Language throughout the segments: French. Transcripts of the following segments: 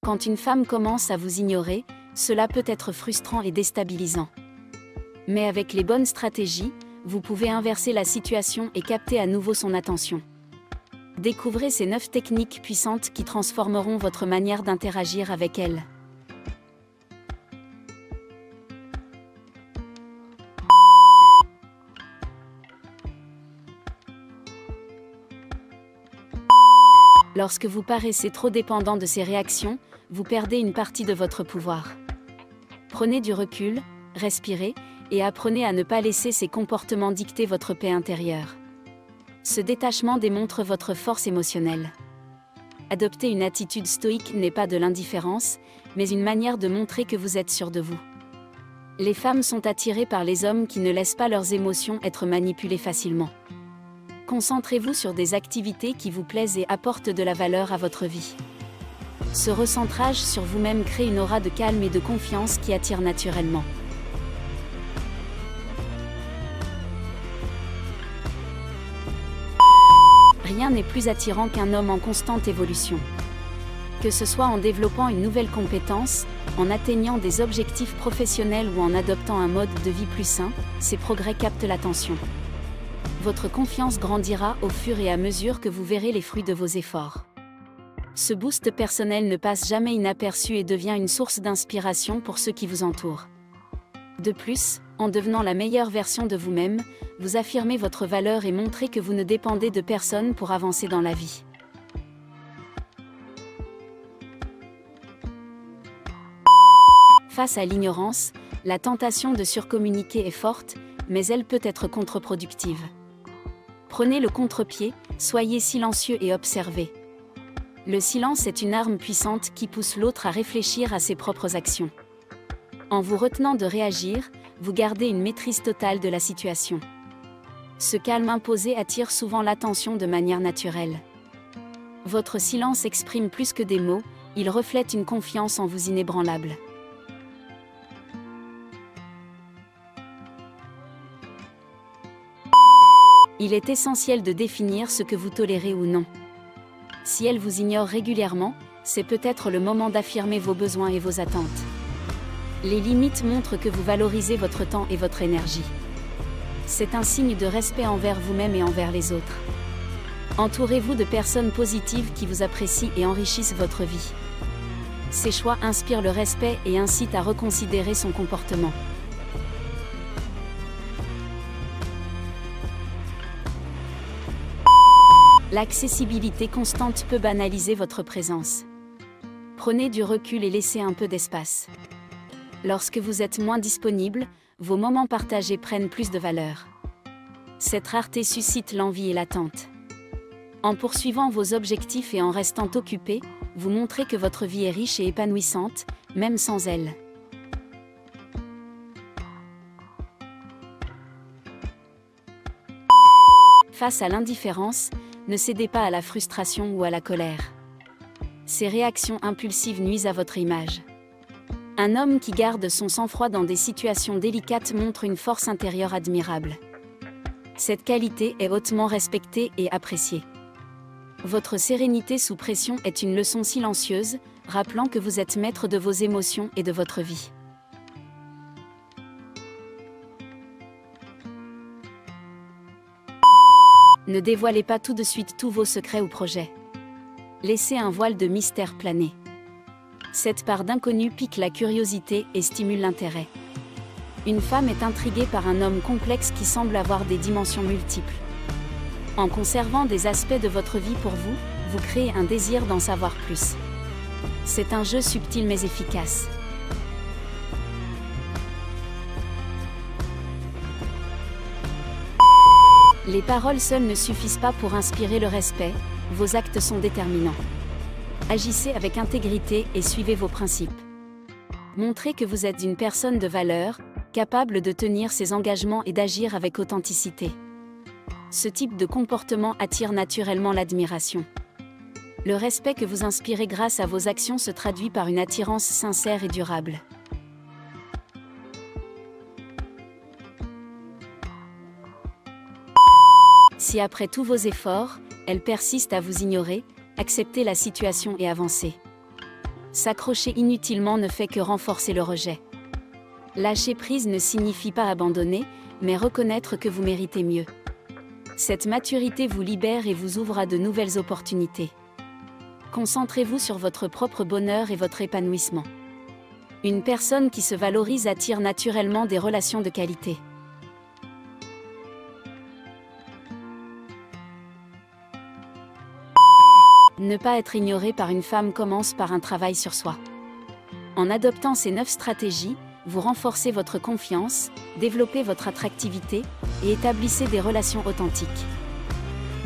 Quand une femme commence à vous ignorer, cela peut être frustrant et déstabilisant. Mais avec les bonnes stratégies, vous pouvez inverser la situation et capter à nouveau son attention. Découvrez ces 9 techniques puissantes qui transformeront votre manière d'interagir avec elle. Lorsque vous paraissez trop dépendant de ses réactions, vous perdez une partie de votre pouvoir. Prenez du recul, respirez, et apprenez à ne pas laisser ces comportements dicter votre paix intérieure. Ce détachement démontre votre force émotionnelle. Adopter une attitude stoïque n'est pas de l'indifférence, mais une manière de montrer que vous êtes sûr de vous. Les femmes sont attirées par les hommes qui ne laissent pas leurs émotions être manipulées facilement. Concentrez-vous sur des activités qui vous plaisent et apportent de la valeur à votre vie. Ce recentrage sur vous-même crée une aura de calme et de confiance qui attire naturellement. Rien n'est plus attirant qu'un homme en constante évolution. Que ce soit en développant une nouvelle compétence, en atteignant des objectifs professionnels ou en adoptant un mode de vie plus sain, ces progrès captent l'attention. Votre confiance grandira au fur et à mesure que vous verrez les fruits de vos efforts. Ce boost personnel ne passe jamais inaperçu et devient une source d'inspiration pour ceux qui vous entourent. De plus, en devenant la meilleure version de vous-même, vous affirmez votre valeur et montrez que vous ne dépendez de personne pour avancer dans la vie. Face à l'ignorance, la tentation de surcommuniquer est forte, mais elle peut être contre-productive. Prenez le contre-pied, soyez silencieux et observez. Le silence est une arme puissante qui pousse l'autre à réfléchir à ses propres actions. En vous retenant de réagir, vous gardez une maîtrise totale de la situation. Ce calme imposé attire souvent l'attention de manière naturelle. Votre silence exprime plus que des mots, il reflète une confiance en vous inébranlable. Il est essentiel de définir ce que vous tolérez ou non. Si elle vous ignore régulièrement, c'est peut-être le moment d'affirmer vos besoins et vos attentes. Les limites montrent que vous valorisez votre temps et votre énergie. C'est un signe de respect envers vous-même et envers les autres. Entourez-vous de personnes positives qui vous apprécient et enrichissent votre vie. Ces choix inspirent le respect et incitent à reconsidérer son comportement. L'accessibilité constante peut banaliser votre présence. Prenez du recul et laissez un peu d'espace. Lorsque vous êtes moins disponible, vos moments partagés prennent plus de valeur. Cette rareté suscite l'envie et l'attente. En poursuivant vos objectifs et en restant occupé, vous montrez que votre vie est riche et épanouissante, même sans elle. Face à l'indifférence, ne cédez pas à la frustration ou à la colère. Ces réactions impulsives nuisent à votre image. Un homme qui garde son sang-froid dans des situations délicates montre une force intérieure admirable. Cette qualité est hautement respectée et appréciée. Votre sérénité sous pression est une leçon silencieuse, rappelant que vous êtes maître de vos émotions et de votre vie. Ne dévoilez pas tout de suite tous vos secrets ou projets. Laissez un voile de mystère planer. Cette part d'inconnu pique la curiosité et stimule l'intérêt. Une femme est intriguée par un homme complexe qui semble avoir des dimensions multiples. En conservant des aspects de votre vie pour vous, vous créez un désir d'en savoir plus. C'est un jeu subtil mais efficace. Les paroles seules ne suffisent pas pour inspirer le respect, vos actes sont déterminants. Agissez avec intégrité et suivez vos principes. Montrez que vous êtes une personne de valeur, capable de tenir ses engagements et d'agir avec authenticité. Ce type de comportement attire naturellement l'admiration. Le respect que vous inspirez grâce à vos actions se traduit par une attirance sincère et durable. Si après tous vos efforts, elle persiste à vous ignorer, acceptez la situation et avancez. S'accrocher inutilement ne fait que renforcer le rejet. Lâcher prise ne signifie pas abandonner, mais reconnaître que vous méritez mieux. Cette maturité vous libère et vous ouvre à de nouvelles opportunités. Concentrez-vous sur votre propre bonheur et votre épanouissement. Une personne qui se valorise attire naturellement des relations de qualité. Ne pas être ignoré par une femme commence par un travail sur soi. En adoptant ces 9 stratégies, vous renforcez votre confiance, développez votre attractivité et établissez des relations authentiques.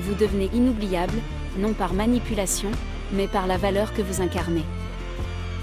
Vous devenez inoubliable, non par manipulation, mais par la valeur que vous incarnez.